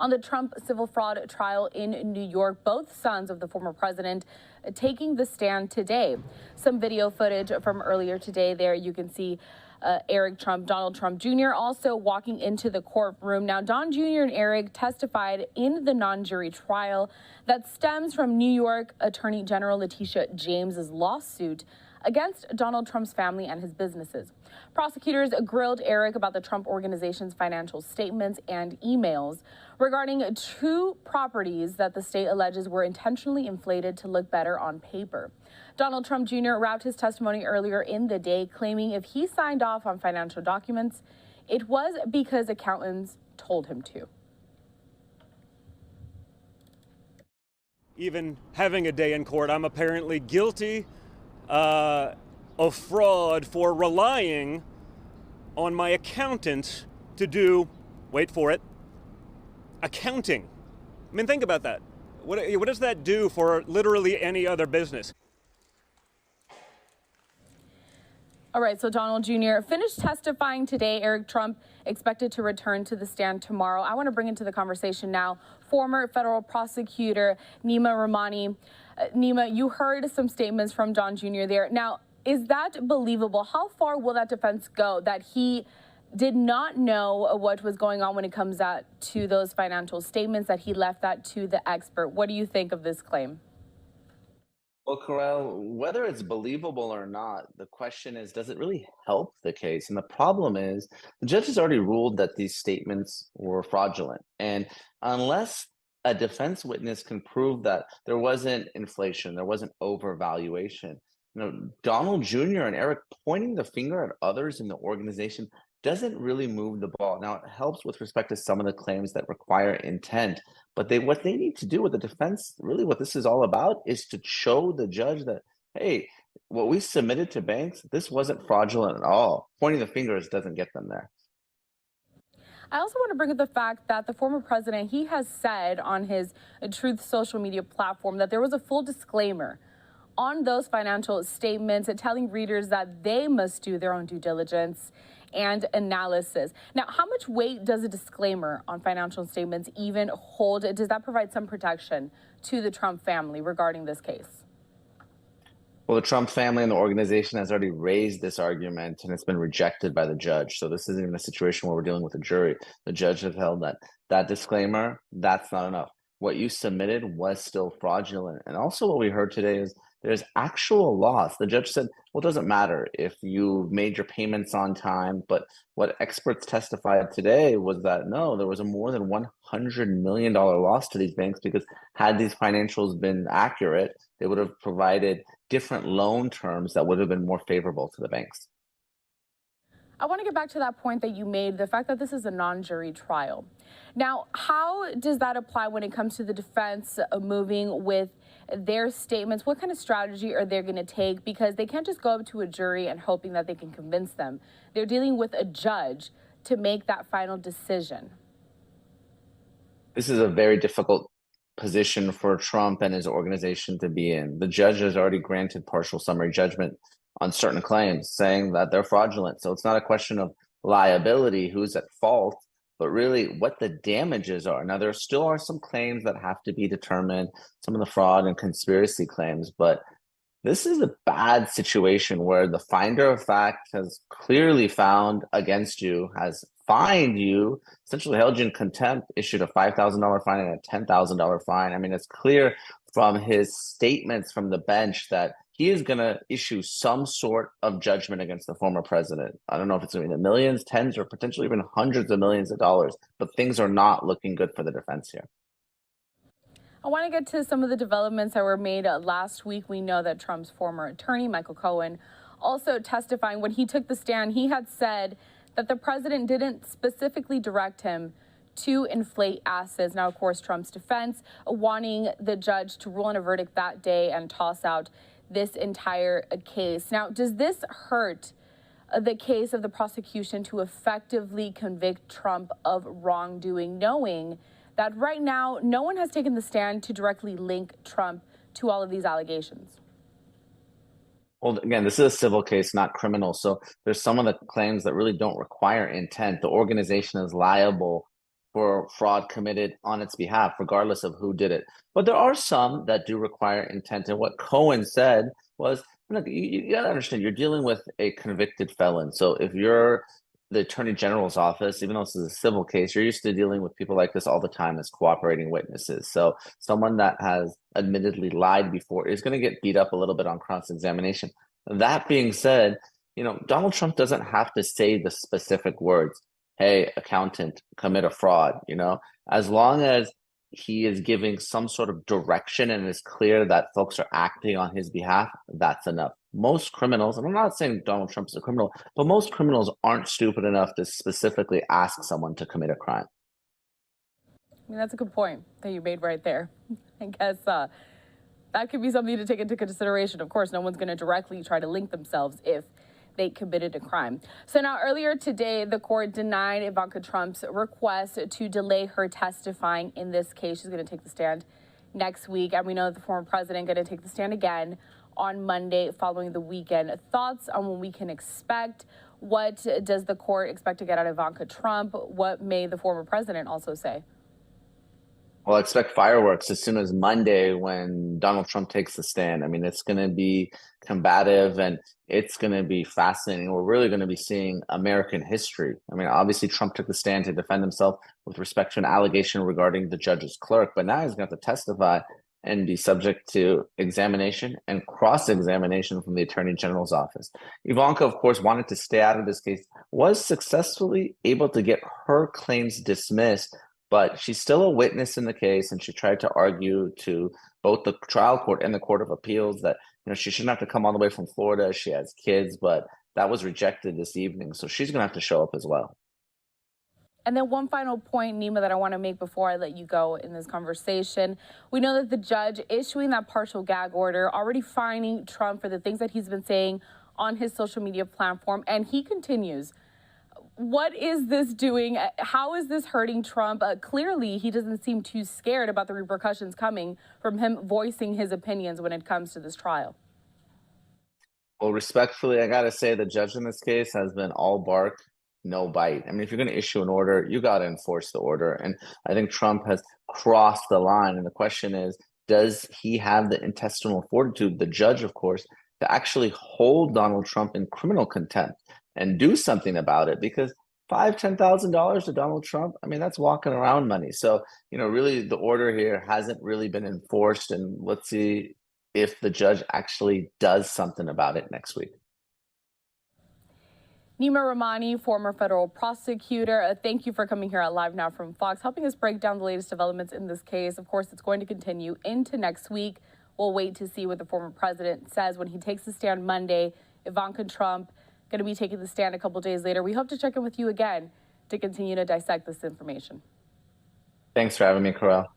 on the Trump civil fraud trial in New York. Both sons of the former president taking the stand today. Some video footage from earlier today there. You can see Eric Trump, Donald Trump Jr. also walking into the courtroom. Now, Don Jr. and Eric testified in the non-jury trial that stems from New York Attorney General Letitia James's lawsuit against Donald Trump's family and his businesses. Prosecutors grilled Eric about the Trump Organization's financial statements and emails regarding two properties that the state alleges were intentionally inflated to look better on paper. Donald Trump Jr. wrapped his testimony earlier in the day, claiming if he signed off on financial documents, it was because accountants told him to. Even having a day in court, I'm apparently guilty of fraud for relying on my accountant to do, wait for it, accounting. I mean, think about that. What does that do for literally any other business? All right, so Donald Jr. finished testifying today. Eric Trump expected to return to the stand tomorrow. I want to bring into the conversation now former federal prosecutor Neama Rahmani. Neama, you heard some statements from Don Jr. there. Now, is that believable? How far will that defense go that he did not know what was going on when it comes to those financial statements, that he left that to the expert? What do you think of this claim? Well, Corral, whether it's believable or not, the question is, does it really help the case? And the problem is, the judge has already ruled that these statements were fraudulent. And unless a defense witness can prove that there wasn't inflation, there wasn't overvaluation, Donald Jr. and Eric pointing the finger at others in the organization doesn't really move the ball. Now, it helps with respect to some of the claims that require intent, but what they need to do with the defense, really what this is all about, is to show the judge that, hey, what we submitted to banks, this wasn't fraudulent at all. Pointing the fingers doesn't get them there. I also want to bring up the fact that the former president, he has said on his Truth social media platform that there was a full disclaimer on those financial statements, telling readers that they must do their own due diligence and analysis. Now, how much weight does a disclaimer on financial statements even hold? Does that provide some protection to the Trump family regarding this case? Well, the Trump family and the organization has already raised this argument, and it's been rejected by the judge. So this isn't even a situation where we're dealing with a jury. The judge has held that disclaimer, that's not enough. What you submitted was still fraudulent. And also what we heard today is there's actual loss. The judge said, well, it doesn't matter if you made your payments on time. But what experts testified today was that, no, there was a more than $100 million loss to these banks, because had these financials been accurate, they would have provided different loan terms that would have been more favorable to the banks. I want to get back to that point that you made, the fact that this is a non-jury trial. Now, how does that apply when it comes to the defense moving with their statements? What kind of strategy are they going to take? Because they can't just go up to a jury and hoping that they can convince them. They're dealing with a judge to make that final decision. This is a very difficult position for Trump and his organization to be in. The judge has already granted partial summary judgment on certain claims, saying that they're fraudulent. So it's not a question of liability, who's at fault, but really what the damages are. Now, there still are some claims that have to be determined, some of the fraud and conspiracy claims, but this is a bad situation where the finder of fact has clearly found against you, has fined you, essentially held you in contempt, issued a $5,000 fine and a $10,000 fine. I mean, it's clear from his statements from the bench that he is going to issue some sort of judgment against the former president. I don't know if it's going to be in the millions, tens, or potentially even hundreds of millions of dollars, but things are not looking good for the defense here. I want to get to some of the developments that were made last week. We know that Trump's former attorney, Michael Cohen, also testifying when he took the stand, he had said that the president didn't specifically direct him to inflate assets. Now, of course, Trump's defense wanting the judge to rule on a verdict that day and toss out this entire case. Now, does this hurt the case of the prosecution to effectively convict Trump of wrongdoing, knowing that right now no one has taken the stand to directly link Trump to all of these allegations? Well, again, this is a civil case, not criminal. So there's some of the claims that really don't require intent. The organization is liable for fraud committed on its behalf, regardless of who did it. But there are some that do require intent. And what Cohen said was, look, you got to understand, you're dealing with a convicted felon. So if you're the Attorney General's office, even though this is a civil case, you're used to dealing with people like this all the time as cooperating witnesses. So someone that has admittedly lied before is going to get beat up a little bit on cross-examination. That being said, Donald Trump doesn't have to say the specific words, hey, accountant, commit a fraud, as long as he is giving some sort of direction and it's clear that folks are acting on his behalf, that's enough. Most criminals, and I'm not saying Donald Trump is a criminal, but most criminals aren't stupid enough to specifically ask someone to commit a crime. I mean, that's a good point that you made right there. I guess that could be something to take into consideration. Of course, no one's going to directly try to link themselves if they committed a crime. So now earlier today, the court denied Ivanka Trump's request to delay her testifying in this case. She's going to take the stand next week. And we know that the former president going to take the stand again on Monday following the weekend. Thoughts on what we can expect? What does the court expect to get out of Ivanka Trump? What may the former president also say? Well, expect fireworks as soon as Monday when Donald Trump takes the stand. I mean, it's going to be combative and it's going to be fascinating. We're really going to be seeing American history. I mean, obviously, Trump took the stand to defend himself with respect to an allegation regarding the judge's clerk, but now he's going to have to testify and be subject to examination and cross-examination from the Attorney General's office. Ivanka, of course, wanted to stay out of this case, was successfully able to get her claims dismissed, but she's still a witness in the case, and she tried to argue to both the trial court and the Court of Appeals that she shouldn't have to come all the way from Florida. She has kids, but that was rejected this evening, so she's going to have to show up as well. And then one final point, Neama, that I want to make before I let you go in this conversation. We know that the judge issuing that partial gag order, already fining Trump for the things that he's been saying on his social media platform, and he continues. What is this doing? How is this hurting Trump? Clearly, he doesn't seem too scared about the repercussions coming from him voicing his opinions when it comes to this trial. Well, respectfully, I got to say the judge in this case has been all bark, no bite. I mean, if you're going to issue an order, you got to enforce the order. And I think Trump has crossed the line. And the question is, does he have the intestinal fortitude, the judge, of course, to actually hold Donald Trump in criminal contempt and do something about it? Because $5,000-$10,000 to Donald Trump, I mean, that's walking around money. So, really the order here hasn't really been enforced. And let's see if the judge actually does something about it next week. Neama Rahmani, former federal prosecutor, thank you for coming here at Live Now from Fox, helping us break down the latest developments in this case. Of course, it's going to continue into next week. We'll wait to see what the former president says when he takes the stand Monday. Ivanka Trump going to be taking the stand a couple days later. We hope to check in with you again to continue to dissect this information. Thanks for having me, Corral.